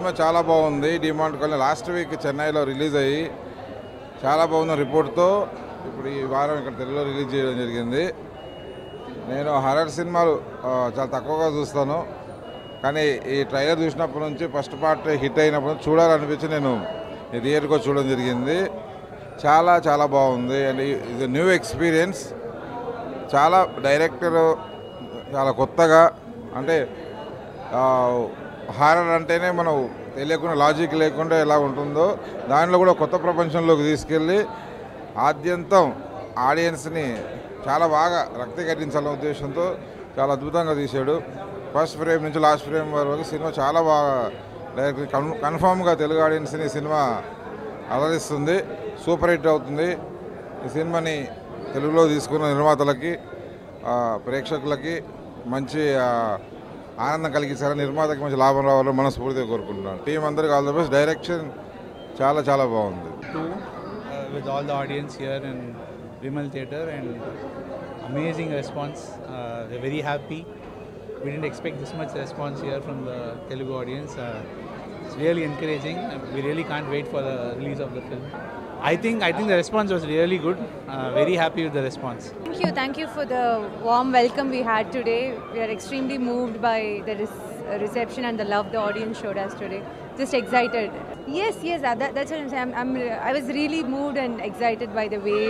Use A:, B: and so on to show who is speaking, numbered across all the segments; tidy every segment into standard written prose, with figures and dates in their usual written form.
A: Cinema చాలా బాగుంది. Demand colony last week చెన్నైలో రిలీజ్ అయ్యి చాలా బాగుంది రిపోర్ట్తో. ఇప్పుడు ఈ వారం ఇక్కడ తెలుగులో రిలీజ్ చేయడం జరిగింది. నేను హర్రర్ సినిమాలు చాలా తక్కువగా చూస్తాను, కానీ ఈ ట్రైలర్ చూసినప్పటి నుంచి ఫస్ట్ పార్ట్ హిట్ అయినప్పటి నుంచి చూడాలనిపించి నేను ఈ థియేటర్కి వచ్చి చూడడం జరిగింది. చాలా చాలా బాగుంది అండ్ ఇది న్యూ ఎక్స్పీరియన్స్. చాలా డైరెక్టర్ చాలా కొత్తగా, అంటే హారర్ అంటేనే మనం తెలియకుండా లాజిక్ లేకుండా ఎలా ఉంటుందో దానిలో కూడా కొత్త ప్రపంచంలోకి తీసుకెళ్ళి ఆద్యంతం ఆడియన్స్ని చాలా బాగా రక్తి కట్టించాలనే ఉద్దేశంతో చాలా అద్భుతంగా తీశాడు. ఫస్ట్ ఫ్రేమ్ నుంచి లాస్ట్ ఫ్రేమ్ వరకు సినిమా చాలా బాగా డైరెక్ట్ కన్ఫామ్గా తెలుగు ఆడియన్స్ని సినిమా అలరిస్తుంది. సూపర్ హిట్ అవుతుంది. ఈ సినిమాని తెలుగులో తీసుకున్న నిర్మాతలకి ప్రేక్షకులకి మంచి ఆనందం కలిగించాలని, నిర్మాతకి మంచి లాభం రావాలని మనస్ఫూర్తిగా కోరుకుంటున్నాను. టీం అందరికీ ఆల్ ద బెస్ట్. డైరెక్షన్ చాలా చాలా బాగుంది.
B: With all the audience here in Vimal Theatre and amazing response. We're very happy. We didn't expect this much response here from the Telugu audience. It's really encouraging. We really can't wait for the release of the film. I think the response was really good. Very happy with the response.
C: Thank you for the warm welcome we had today. We are extremely moved by the reception and the love the audience showed us today. Just excited. Yes, that's what I'm saying. I was really moved and excited by the way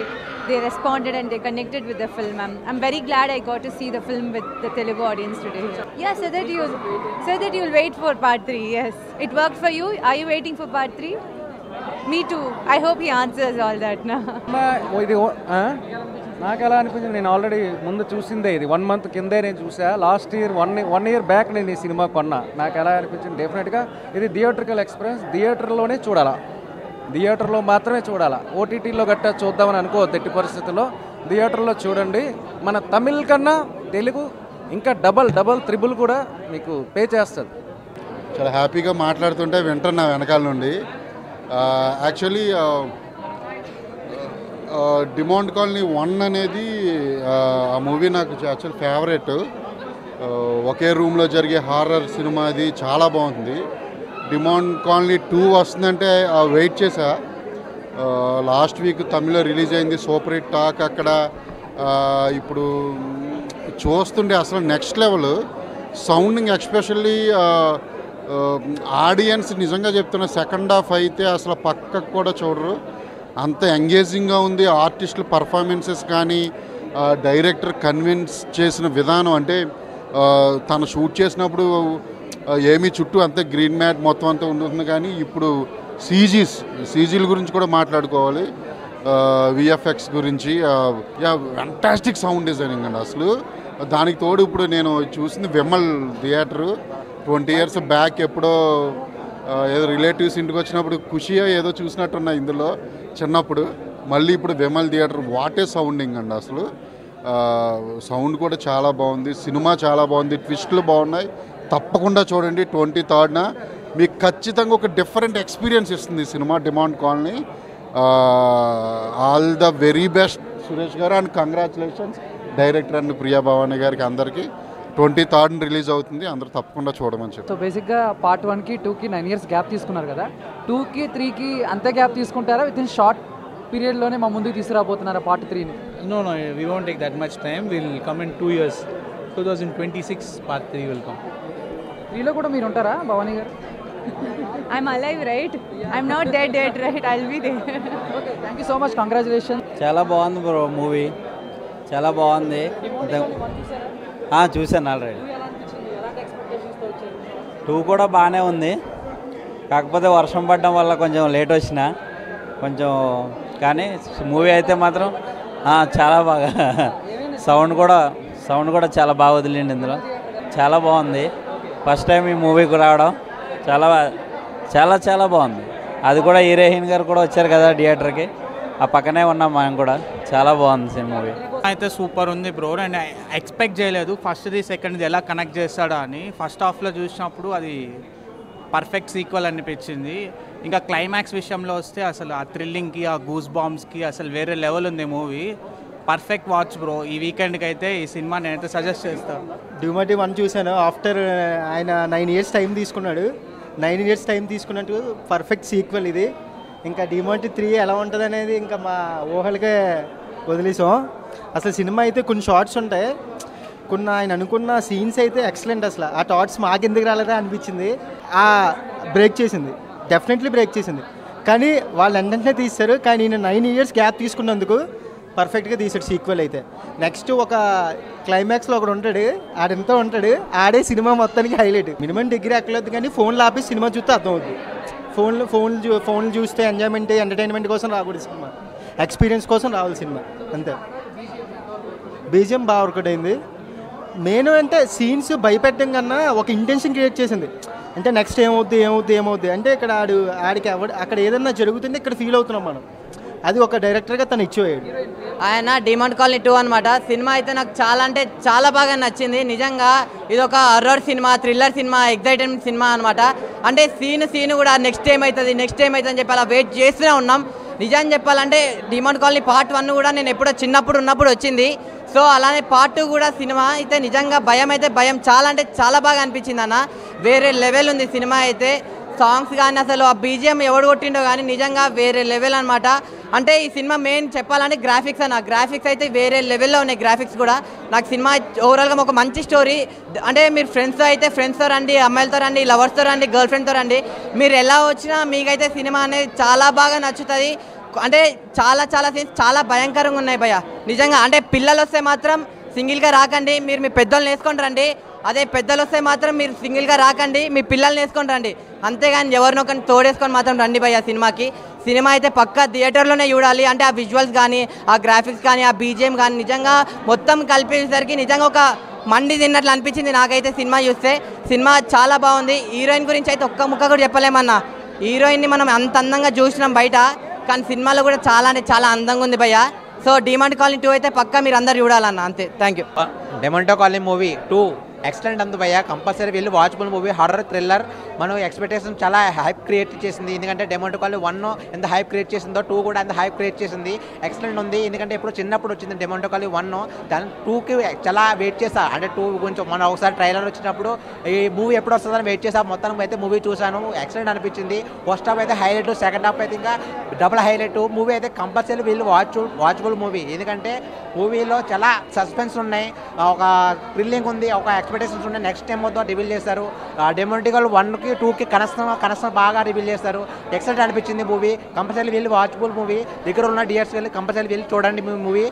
C: they responded and they connected with the film. I'm very glad I got to see the film with the Telugu audience today. Yeah, so that you'll wait for part 3. Yes, it worked for you. Are you waiting for part 3? Me too. I hope he answers all that now.
D: నాకు ఎలా అనిపించింది, నేను already ముందు చూసిందే, ఇది 1 month కిందే నేను చూసా. Last year one year back నేను ఈ సినిమా కొన్నా. నాకు ఎలా అనిపించింది, డెఫినెట్గా ఇది థియేట్రికల్ ఎక్స్పీరియన్స్. థియేటర్లోనే చూడాలా, థియేటర్లో మాత్రమే చూడాలా. ఓటీటీలో గట్టా చూద్దామని అనుకోవద్దు ఎట్టి పరిస్థితుల్లో. థియేటర్లో చూడండి. మన తమిళ్ కన్నా తెలుగు ఇంకా డబల్ త్రిబుల్ కూడా మీకు పే చేస్తుంది.
E: చాలా హ్యాపీగా మాట్లాడుతుంటే వింటున్నా వెనకాల నుండి. యాక్చువల్లీ డిమాండ్ కాలనీ 1 అనేది ఆ మూవీ నాకు యాక్చువల్ ఫేవరెట్. ఒకే రూమ్లో జరిగే హారర్ సినిమా అది చాలా బాగుంది. డిమాండ్ కాలనీ 2 వస్తుందంటే వెయిట్ చేసా. లాస్ట్ వీక్ తమిళ్లో రిలీజ్ అయింది, సూపర్ హిట్ టాక్ అక్కడ. ఇప్పుడు చూస్తుంటే అసలు next level sounding, especially audience నిజంగా చెప్తున్నా సెకండ్ హాఫ్ అయితే అసలు పక్కకు కూడా చూడరు, అంత ఎంగేజింగ్గా ఉంది. ఆర్టిస్టుల పర్ఫార్మెన్సెస్ కానీ, డైరెక్టర్ కన్విన్స్ చేసిన విధానం, అంటే తను షూట్ చేసినప్పుడు ఏమీ చుట్టూ అంతే గ్రీన్ మ్యాట్ మొత్తం అంతా ఉంటుంది, కానీ ఇప్పుడు సీజీల గురించి కూడా మాట్లాడుకోవాలి. విఎఫ్ఎక్స్ గురించి ఫ్యాంటాస్టిక్ సౌండ్ డిజైనింగ్ అండి అసలు. దానికి తోడు ఇప్పుడు నేను చూసింది విమల్ థియేటరు 20 years బ్యాక్ ఎప్పుడో ఏదో రిలేటివ్స్ ఇంటికి వచ్చినప్పుడు ఖుషియో ఏదో చూసినట్టున్నా ఇందులో చిన్నప్పుడు. మళ్ళీ ఇప్పుడు విమల్ థియేటర్, వాటే సౌండింగ్ అండి అసలు. సౌండ్ కూడా చాలా బాగుంది, సినిమా చాలా బాగుంది, ట్విస్టులు బాగున్నాయి. తప్పకుండా చూడండి 23rd మీకు ఖచ్చితంగా ఒక డిఫరెంట్ ఎక్స్పీరియన్స్ ఇస్తుంది cinema Demonte Colony. All the very best Suresh గారు and congratulations director and Priya Bhavani గారికి అందరికీ. 23rd రిలీజ్ అవుతుంది, అందరూ తప్పకుండా చూడమని చెప్పి.
D: సో బేసిక్గా పార్ట్ 1కి 2కి 9 years గ్యాప్ తీసుకున్నారు కదా, 2కి 3కి అంతే గ్యాప్ తీసుకుంటారా? విత్ ఇన్ షార్ట్ పీరియడ్లోనే మా ముందుకు తీసుకురాబోతున్నారా part 3ని?
B: No, we won't take that much time. We'll come in 2 years. 2026 part 3 will come.
D: 3లో కూడా మీరు ఉంటారా భవానీ గారు?
C: I'm alive, right? I'm not dead yet, right? I'll be there.
D: Okay, thank you so much, congratulation.
F: చాలా బాగుంది bro movie, చాలా బాగుంది. చూశాను already. 2 కూడా బాగానే ఉంది, కాకపోతే వర్షం పడడం వల్ల కొంచెం లేట్ వచ్చిన కొంచెం, కానీ మూవీ అయితే మాత్రం చాలా బాగా సౌండ్ కూడా చాలా బాగా వదిలిండి ఇందులో. చాలా బాగుంది. ఫస్ట్ టైం ఈ మూవీకి రావడం చాలా చాలా చాలా బాగుంది. అది కూడా హీరోయిన్ గారు కూడా వచ్చారు కదా థియేటర్కి, ఆ పక్కనే ఉన్నాం మేము కూడా. చాలా బాగుంది మూవీ
B: అయితే. సూపర్ ఉంది బ్రో. అండ్ ఎక్స్పెక్ట్ చేయలేదు ఫస్ట్ది సెకండ్ది ఎలా కనెక్ట్ చేస్తాడా అని. ఫస్ట్ హాఫ్లో చూసినప్పుడు అది పర్ఫెక్ట్ సీక్వెల్ అనిపించింది. ఇంకా క్లైమాక్స్ విషయంలో వస్తే అసలు ఆ థ్రిల్లింగ్కి, ఆ గూస్ బాంబ్స్కి అసలు వేరే లెవెల్ ఉంది మూవీ. Perfect watch bro. ఈ వీకెండ్కి అయితే ఈ సినిమా నేనైతే సజెస్ట్ చేస్తాను.
G: డ్యూమటి 1 చూశాను. ఆఫ్టర్ ఆయన 9 years టైం తీసుకున్నాడు. 9 years టైం తీసుకున్నట్టు పర్ఫెక్ట్ సీక్వెల్ ఇది. ఇంకా డిమాంటి 3 ఎలా ఉంటుంది అనేది ఇంకా మా ఊహలకే వదిలేసాం. అసలు సినిమా అయితే కొన్ని షార్ట్స్ ఉంటాయి, కొన్ని ఆయన అనుకున్న సీన్స్ అయితే ఎక్సలెంట్. అసలు ఆ థాట్స్ మాకెందుకు రాలేదా అనిపించింది. ఆ బ్రేక్ చేసింది, డెఫినెట్లీ బ్రేక్ చేసింది. కానీ వాళ్ళు వెంటనే తీస్తారు, కానీ నేను 9 years గ్యాప్ తీసుకున్నందుకు పర్ఫెక్ట్గా తీసాడు సీక్వెల్ అయితే. నెక్స్ట్ ఒక క్లైమాక్స్లో ఒకడు ఉంటాడు, ఆడంతా ఉంటాడు, ఆడే సినిమా మొత్తానికి హైలైట్. మినిమం డిగ్రీ ఎక్కలేదు కానీ ఫోన్లో ఆపి సినిమా చూస్తే అర్థమవుతుంది. ఫోన్లు చూస్తే ఎంజాయ్మెంట్ ఎంటర్టైన్మెంట్ కోసం రాకూడదు సినిమా, ఎక్స్పీరియన్స్ కోసం రావాలి సినిమా అంతే. బీజిఎం బాగా వర్కౌట్ అయింది. మెయిన్ అంటే సీన్స్ భయపెట్టడం కన్నా ఒక ఇంటెన్షన్ క్రియేట్ చేసింది. అంటే నెక్స్ట్ ఏమవుద్ది అంటే ఇక్కడ ఆడికి అక్కడ ఏదన్నా జరుగుతుంటే ఇక్కడ ఫీల్ అవుతున్నాం మనం. అది ఒక డైరెక్టర్గా తను ఇచ్చిపోయాడు.
H: ఆయన డిమాండ్ కాలనీ 2 అనమాట. సినిమా అయితే నాకు చాలా అంటే చాలా బాగా నచ్చింది. నిజంగా ఇది ఒక horror cinema, thriller cinema, excitement cinema అనమాట. అంటే సీన్ కూడా నెక్స్ట్ ఏమవుతుంది అని చెప్పి అలా వెయిట్ చేస్తూనే ఉన్నాం. నిజం చెప్పాలంటే డిమాండ్ కాలనీ పార్ట్ 1 కూడా నేను ఎప్పుడో చిన్నప్పుడు ఉన్నప్పుడు వచ్చింది. సో అలానే పార్ట్ 2 కూడా సినిమా అయితే నిజంగా భయం చాలా అంటే చాలా బాగా అనిపించింది అన్న. వేరే లెవెల్ ఉంది సినిమా అయితే. సాంగ్స్ కానీ అసలు ఆ బీజిఎం ఎవడు కొట్టిండో కానీ నిజంగా వేరే లెవెల్ అనమాట. అంటే ఈ సినిమా మెయిన్ చెప్పాలంటే గ్రాఫిక్స్ అయితే వేరే లెవెల్లో ఉన్నాయి. గ్రాఫిక్స్ కూడా నాకు సినిమా ఓవరాల్గా ఒక మంచి స్టోరీ. అంటే మీరు ఫ్రెండ్స్తో రండి, అమ్మాయిలతో రండి, లవర్స్తో రండి, గర్ల్ ఫ్రెండ్తో రండి, మీరు ఎలా వచ్చినా మీకైతే సినిమా అనేది చాలా బాగా నచ్చుతుంది. అంటే చాలా సీన్స్ చాలా భయంకరంగా ఉన్నాయి భయ్య నిజంగా. అంటే పిల్లలు వస్తే మాత్రం సింగిల్గా రాకండి, మీరు మీ పెద్దోళ్ళని వేసుకొని రండి. అదే పెద్దలు వస్తే మాత్రం మీరు సింగిల్గా రాకండి, మీ పిల్లల్ని వేసుకొని రండి. అంతేగాని ఎవరినొకరిని తోడేసుకొని మాత్రం రండి భయ్య సినిమాకి. సినిమా అయితే పక్కా థియేటర్లోనే చూడాలి. అంటే ఆ విజువల్స్ కానీ, ఆ గ్రాఫిక్స్ కానీ, ఆ బీజిఎం కానీ నిజంగా మొత్తం కలిపేసరికి నిజంగా ఒక మండి తిన్నట్లు అనిపించింది నాకైతే సినిమా చూస్తే. సినిమా చాలా బాగుంది. హీరోయిన్ గురించి అయితే ఒక్క ముక్క కూడా చెప్పలేమన్నా. హీరోయిన్ని మనం అంత అందంగా చూసినాం బయట, కానీ సినిమాలో కూడా చాలా అంటే చాలా అందంగా ఉంది భయ్య. సో డిమాండ్ కాలనీ 2 అయితే పక్కా మీరు అందరు చూడాలన్న. అంతే, thank you.
I: Demonte Colony movie 2 excellent అందు భయ్య. కంపల్సరీ వెళ్ళి వాచబుల్ మూవీ, హారర్ థ్రిల్లర్. మనం ఎక్స్పెక్టేషన్ చాలా హైప్ క్రియేట్ చేసింది. ఎందుకంటే డెమంటో కాలనీ 1 ఎంత హైప్ క్రియేట్ చేసిందో 2 కూడా అంత హైప్ క్రియేట్ చేసింది. ఎక్సలెంట్ ఉంది. ఎందుకంటే ఇప్పుడు చిన్నప్పుడు వచ్చింది డెమంటో కాలనీ 1, దాని 2కి చాలా వెయిట్ చేశా. అంటే 2 గురించి మనం ఒకసారి ట్రైలర్ వచ్చినప్పుడు ఈ మూవీ ఎప్పుడు వస్తుందని వెయిట్ చేసా. మొత్తం అయితే మూవీ చూశాను, ఎక్సలెంట్ అనిపించింది. ఫస్ట్ హాఫ్ అయితే హైలైట్, సెకండ్ హాఫ్ అయితే ఇంకా డబుల్ హైలైట్. మూవీ అయితే కంపల్సరీ వీళ్ళు వాచబుల్ మూవీ. ఎందుకంటే మూవీలో చాలా సస్పెన్స్ ఉన్నాయి, ఒక థ్రిల్లింగ్ ఉంది, ఒక ఎక్స్పెక్టేషన్స్ ఉన్నాయి. నెక్స్ట్ టైం మొత్తం రివీల్ చేస్తారు. డెమోటికల్ 1కి 2కి కనెక్షన్ బాగా రివీల్ చేస్తారు. ఎక్సలెంట్ అనిపించింది మూవీ. కంపల్సరీ వెళ్ళి వాచబుల్ మూవీ. దగ్గర ఉన్న డియర్స్ వెళ్ళి కంపల్సరీ వెళ్ళి చూడండి మూవీ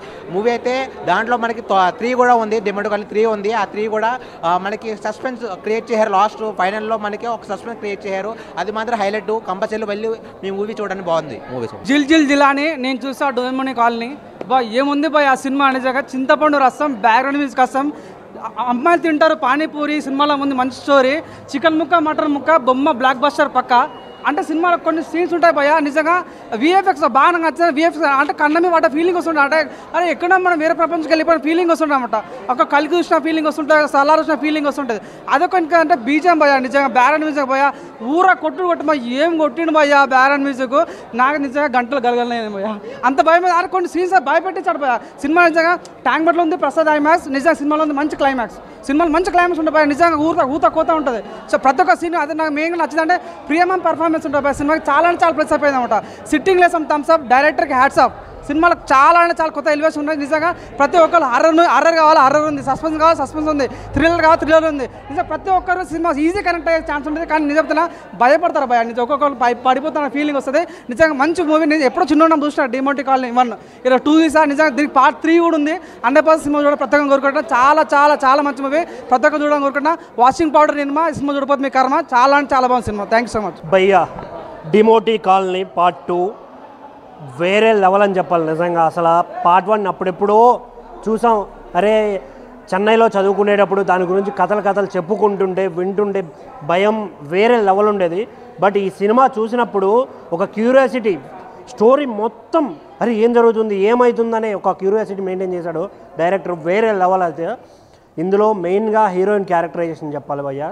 I: అయితే. దాంట్లో మనకి 3 కూడా ఉంది, డెమోటికల్ 3 ఉంది. ఆ 3 కూడా మనకి సస్పెన్స్ క్రియేట్ చేశారు. లాస్ట్ ఫైనల్లో మనకి ఒక సస్పెన్స్ క్రియేట్ చేశారు. అది మాత్రం హైలైట్. కంపల్సరీ వెళ్ళి మీ మూవీ చూడండి, బాగుంది మూవీ.
J: జిల్ అని నేను చూసా డోమోని కాలనీ. ఏముంది బాయ్ ఆ సినిమా నిజంగా. చింతపండు రసం, బ్యాక్గ్రౌండ్ మ్యూజిక్ రసం, అమ్మాయిలు తింటారు పానీపూరి. సినిమాలో ఉంది మంచి స్టోరీ, చికెన్ ముక్క, మటన్ ముక్క, బొమ్మ, బ్లాక్ బస్టర్ పక్క. అంటే సినిమాలో కొన్ని సీన్స్ ఉంటాయి భయ్య నిజంగా. విఎఫ్ఎక్స్ బాగా నచ్చిన విఎఫ్ఎక్స్ అంటే కన్నమి వాట ఫీలింగ్ వస్తుంటుంది. అంటే అరే ఎక్కడ మనం వేరే ప్రపంచంకి వెళ్ళిపోయిన ఫీలింగ్ వస్తుంటుంది అనమాట. ఒక కలిగి చూసిన ఫీలింగ్ వస్తుంటుంది, సలార్ వచ్చిన ఫీలింగ్ వస్తుంటుంది. అదొక ఇంకా అంటే బీజం భయ్య నిజంగా. బ్యారన్ మ్యూజిక్ భయ్య కొట్టు ఏం కొట్టిండు భయ్య బ్యారన్ మ్యూజిక్. నాకు నిజంగా గంటలు గలగలేదు భయ్య, అంత భయం. అరే కొన్ని సీన్స్ భయపెట్టించాడు భయ్య సినిమా నిజంగా. ట్యాంక్ బట్లో ఉంది ప్రసాద్ ఐమాక్స్. నిజంగా సినిమాలో ఉంది మంచి క్లైమాక్స్. సినిమాలో మంచి క్లైమాక్స్ ఉంటుంది భయ్య నిజంగా. ఊత కోత ఉంటుంది. సో ప్రతి ఒక్క సీన్ అదే నాకు మెయిన్గా నచ్చిందంటే ప్రియమం పర్ఫార్మెన్స్ ఉంటుంది సినిమాకి. చాలా అంటే చాలా ప్లస్ అయిపోయింది అనమాట. సిట్టింగ్ లేసం థమ్స్ అప్, డైరెక్టర్కి హ్యాట్స్ ఆఫ్. సినిమాలో చాలా అంటే చాలా కొత్త ఎలివేషన్ ఉన్నాయి నిజంగా. ప్రతి ఒక్కరు హర్రర్ కావాలి, హర్రర్ ఉంది. సస్పెన్స్ కావాలి, సస్పెన్స్ ఉంది. థ్రిల్లర్ కావాలి, థ్రిల్లర్ ఉంది. నిజంగా ప్రతి ఒక్కరు సినిమా ఈజీ కనెక్ట్ అయ్యే ఛాన్స్ ఉంటుంది. కానీ నిజం చెప్తున్నా భయపడతారు భయ. నిజం ఒక్కొక్కరు పడిపోతున్న ఫీలింగ్ వస్తుంది నిజంగా. మంచి మూవీ. నేను ఎప్పుడో చిన్న చూసిన డిమోటి కాలనీ 1, ఇలా 2 తీసా నిజంగా. దీనికి పార్ట్ 3 కూడా ఉంది. 100% సినిమా చూడ ప్రత్యేకంగా కోరుకుంటున్నా. చాలా చాలా చాలా మంచి మూవీ, ప్రతి ఒక్కరు చూడడం కోరుకుంటున్నా. వాషింగ్ పౌడర్ సినిమా, సినిమా చూడకపోతే మీ కర్మ. చాలా అంటే చాలా బాగుంది cinema. Thank you so much
K: భయ్యా. డిమోటి కాలనీ పార్ట్ 2 వేరే లెవెల్ అని చెప్పాలి నిజంగా. అసలు పార్ట్ 1 అప్పుడెప్పుడో చూసాం. అరే చెన్నైలో చదువుకునేటప్పుడు దాని గురించి కథలు చెప్పుకుంటుంటే వింటుంటే భయం వేరే లెవెల్ ఉండేది. బట్ ఈ సినిమా చూసినప్పుడు ఒక క్యూరియాసిటీ, స్టోరీ మొత్తం అరే ఏం జరుగుతుంది ఏమవుతుందనే ఒక క్యూరియాసిటీ మెయింటైన్ చేశాడు డైరెక్టర్. వేరే లెవెల్ అయితే. ఇందులో మెయిన్గా హీరోయిన్ క్యారెక్టరైజేషన్ చెప్పాలి భయ్య.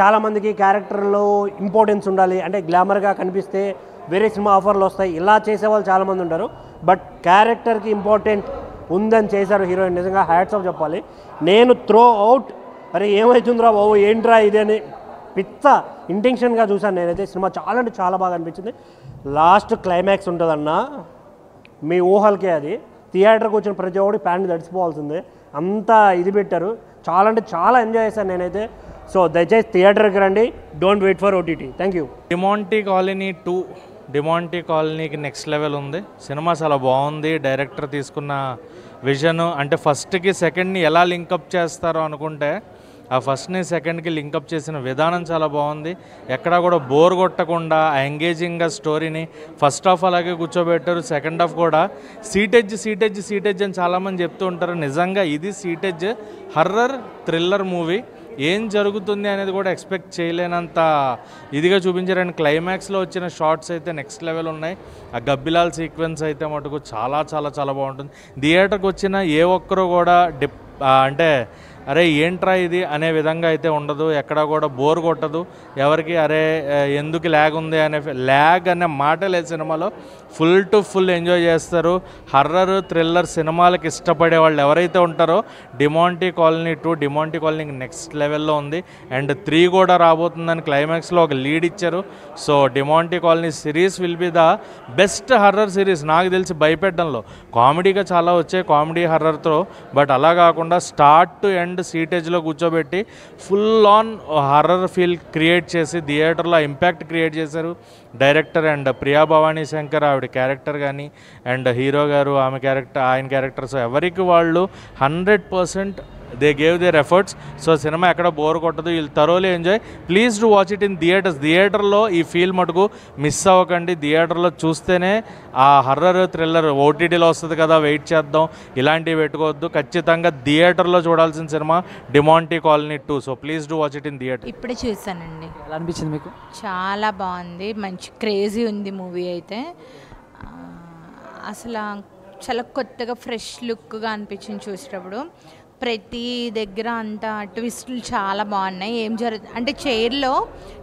K: చాలామందికి క్యారెక్టర్లో ఇంపార్టెన్స్ ఉండాలి, అంటే గ్లామర్గా కనిపిస్తే వేరే సినిమా ఆఫర్లు వస్తాయి, ఇలా చేసేవాళ్ళు చాలామంది ఉంటారు. బట్ క్యారెక్టర్కి ఇంపార్టెంట్ ఉందని చేశారు హీరోయిన్. నిజంగా హ్యాట్స్ ఆఫ్ చెప్పాలి. నేను త్రో అవుట్ అరే ఏమవుతుందిరా బాబు ఏంట్రా ఇది అని పిచ్చ ఇంటెన్షన్గా చూసాను నేనైతే. సినిమా చాలా అంటే చాలా బాగా అనిపించింది. లాస్ట్ క్లైమాక్స్ ఉంటుందన్న మీ ఊహలకే అది. థియేటర్కి వచ్చిన ప్రతి ఒక్కటి ప్యాంట్ తడిసిపోవాల్సిందే, అంతా ఇది పెట్టారు. చాలా అంటే చాలా ఎంజాయ్ చేశాను నేనైతే. సో దయచేసి థియేటర్కి రండి, don't wait for OTT. Thank you.
L: Demonte Colony 2 Demonte కాలనీకి నెక్స్ట్ లెవెల్ ఉంది. సినిమా చాలా బాగుంది. డైరెక్టర్ తీసుకున్న విజన్ అంటే ఫస్ట్కి సెకండ్ని ఎలా లింకప్ చేస్తారో అనుకుంటే ఆ ఫస్ట్ని సెకండ్కి లింకప్ చేసిన విధానం చాలా బాగుంది. ఎక్కడా కూడా బోర్ కొట్టకుండా ఎంగేజింగ్గా స్టోరీని ఫస్ట్ హాఫ్ అలాగే కూర్చోబెట్టారు. సెకండ్ హాఫ్ కూడా సీటెడ్జ్ అని చాలామంది చెప్తూ ఉంటారు. నిజంగా ఇది సీటెడ్జ్ హర్రర్ థ్రిల్లర్ మూవీ. ఏం జరుగుతుంది అనేది కూడా ఎక్స్పెక్ట్ చేయలేనంత ఇదిగా చూపించారు. అండ్ క్లైమాక్స్లో వచ్చిన షార్ట్స్ అయితే నెక్స్ట్ లెవెల్ ఉన్నాయి. ఆ గబ్బిలాల్ సీక్వెన్స్ అయితే మటుకు చాలా చాలా చాలా బాగుంటుంది. థియేటర్కి వచ్చిన ఏ ఒక్కరు కూడా అంటే అరే ఏంట్రా ఇది అనే విధంగా అయితే ఉండదు. ఎక్కడా కూడా బోర్ కొట్టదు ఎవరికి. అరే ఎందుకు ల్యాగ్ ఉంది ల్యాగ్ అనే మాట లేదు సినిమాలో. ఫుల్ టు ఫుల్ ఎంజాయ్ చేస్తారు. హర్రర్ థ్రిల్లర్ సినిమాలకు ఇష్టపడే వాళ్ళు ఎవరైతే ఉంటారో డిమాంటీ కాలనీ 2 డిమాంటీ కాలనీ నెక్స్ట్ లెవెల్లో ఉంది. అండ్ 3 కూడా రాబోతుందని క్లైమాక్స్లో ఒక లీడ్ ఇచ్చారు. So Demonte colony series will be the best horror series నాకు తెలిసి. భయపెట్టడంలో కామెడీగా చాలా వచ్చాయి, కామెడీ హర్రర్తో. బట్ అలా కాకుండా స్టార్ట్ టు ఎండ్ సీటేజ్లో కూర్చోబెట్టి full on horror feel create చేసి థియేటర్లో ఇంపాక్ట్ క్రియేట్ చేశారు డైరెక్టర్. అండ్ ప్రియా భవానీ శంకర్ ఆవిడ క్యారెక్టర్ కానీ అండ్ హీరో గారు ఆయన క్యారెక్టర్స్ ఎవరికి వాళ్ళు 100% they gave their efforts. So cinema ఎక్కడ బోర్ కొట్టదు. వీళ్ళు thoroughly enjoy. Please do watch it in theatres. థియేటర్లో ఈ ఫీల్ మటుకు మిస్ అవ్వకండి. థియేటర్లో చూస్తేనే ఆ హర్రర్ థ్రిల్లర్. ఓటీటీలో వస్తుంది కదా వెయిట్ చేద్దాం ఇలాంటివి పెట్టుకోవద్దు. ఖచ్చితంగా థియేటర్లో చూడాల్సిన cinema Demonte Colony 2. So please do watch it in theatre.
M: ఇప్పుడే చూసానండి.
J: ఎలా అనిపించింది మీకు?
M: చాలా బాగుంది, మంచి క్రేజీ ఉంది మూవీ అయితే. అసలు చాలా కొత్తగా ఫ్రెష్ లుక్గా అనిపించింది చూసేటప్పుడు. ప్రతి దగ్గర అంతా ట్విస్టులు చాలా బాగున్నాయి. ఏం జరుగుతుంది అంటే చైర్లో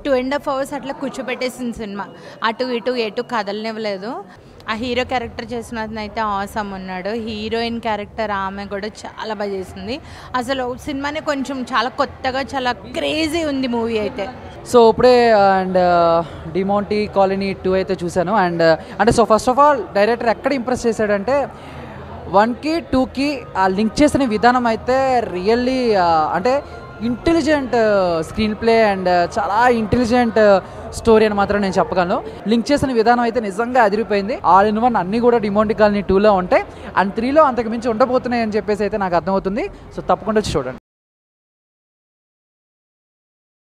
M: 2.5 hours అట్లా కూర్చోబెట్టేసింది సినిమా. అటు ఇటు ఎటు కదలనివ్వలేదు. ఆ హీరో క్యారెక్టర్ చేసిన అయితే ఆసమ్ ఉన్నాడు. హీరోయిన్ క్యారెక్టర్ ఆమె కూడా చాలా బాగా చేసింది. అసలు సినిమానే కొంచెం చాలా కొత్తగా చాలా క్రేజీ ఉంది మూవీ అయితే.
J: సో ఇప్పుడే అండ్ డిమాంటీ కాలనీ 2 అయితే చూశాను. అండ్ అంటే so first of all director ఎక్కడ ఇంప్రెస్ చేశాడంటే 1కి 2కి ఆ లింక్ చేసిన విధానం అయితే రియల్లీ అంటే ఇంటెలిజెంట్ స్క్రీన్ ప్లే అండ్ చాలా ఇంటెలిజెంట్ స్టోరీ అని మాత్రం నేను చెప్పగలను. లింక్ చేసిన విధానం అయితే నిజంగా అదిరిపోయింది. ఆల్ ఇన్ వన్ అన్నీ కూడా డిమాంటీ కాలనీ 2లో ఉంటాయి. అండ్ 3లో అంతకు మించి ఉండబోతున్నాయి అని చెప్పేసి అయితే నాకు అర్థమవుతుంది. సో తప్పకుండా చూడండి.